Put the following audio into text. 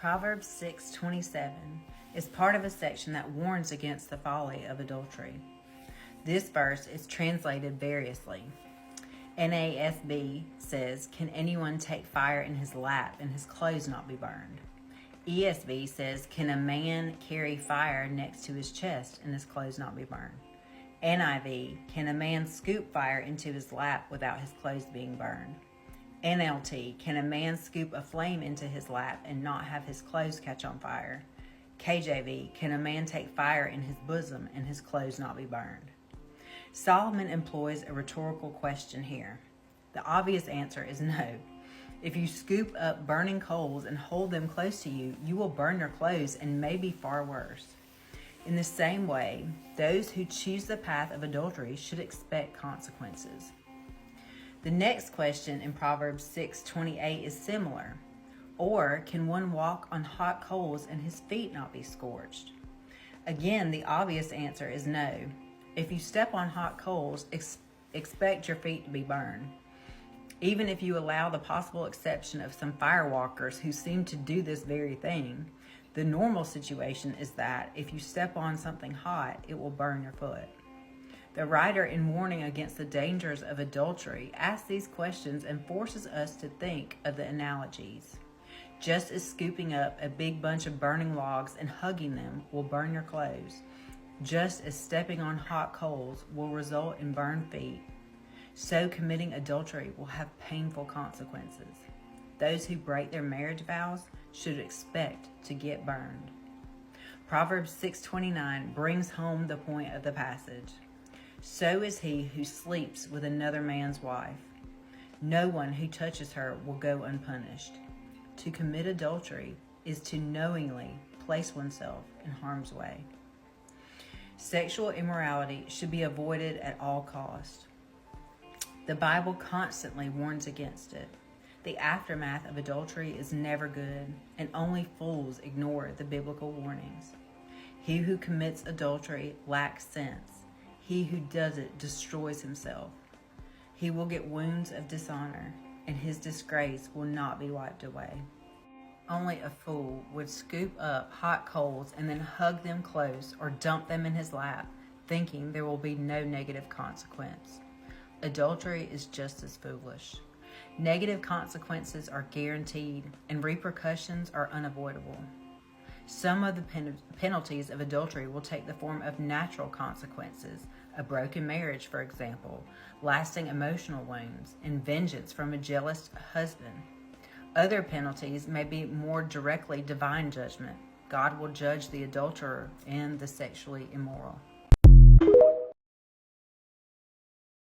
Proverbs 6:27 is part of a section that warns against the folly of adultery. This verse is translated variously. NASB says, "Can anyone take fire in his lap and his clothes not be burned?" ESV says, "Can a man carry fire next to his chest and his clothes not be burned?" NIV, "Can a man scoop fire into his lap without his clothes being burned?" NLT, "Can a man scoop a flame into his lap and not have his clothes catch on fire?" KJV, "Can a man take fire in his bosom and his clothes not be burned?" Solomon employs a rhetorical question here. The obvious answer is no. If you scoop up burning coals and hold them close to you, you will burn your clothes and maybe far worse. In the same way, those who choose the path of adultery should expect consequences. The next question in Proverbs 6:28 is similar. Or, can one walk on hot coals and his feet not be scorched? Again, the obvious answer is no. If you step on hot coals, expect your feet to be burned. Even if you allow the possible exception of some firewalkers who seem to do this very thing, the normal situation is that if you step on something hot, it will burn your foot. The writer, in warning against the dangers of adultery, asks these questions and forces us to think of the analogies. Just as scooping up a big bunch of burning logs and hugging them will burn your clothes, just as stepping on hot coals will result in burned feet, so committing adultery will have painful consequences. Those who break their marriage vows should expect to get burned. Proverbs 6:29 brings home the point of the passage. "So is he who sleeps with another man's wife. No one who touches her will go unpunished." To commit adultery is to knowingly place oneself in harm's way. Sexual immorality should be avoided at all costs. The Bible constantly warns against it. The aftermath of adultery is never good, and only fools ignore the biblical warnings. He who commits adultery lacks sense. He who does it destroys himself. He will get wounds of dishonor, and his disgrace will not be wiped away. Only a fool would scoop up hot coals and then hug them close or dump them in his lap, thinking there will be no negative consequence. Adultery is just as foolish. Negative consequences are guaranteed, and repercussions are unavoidable. Some of the penalties of adultery will take the form of natural consequences, a broken marriage, for example, lasting emotional wounds, and vengeance from a jealous husband. Other penalties may be more directly divine judgment. God will judge the adulterer and the sexually immoral.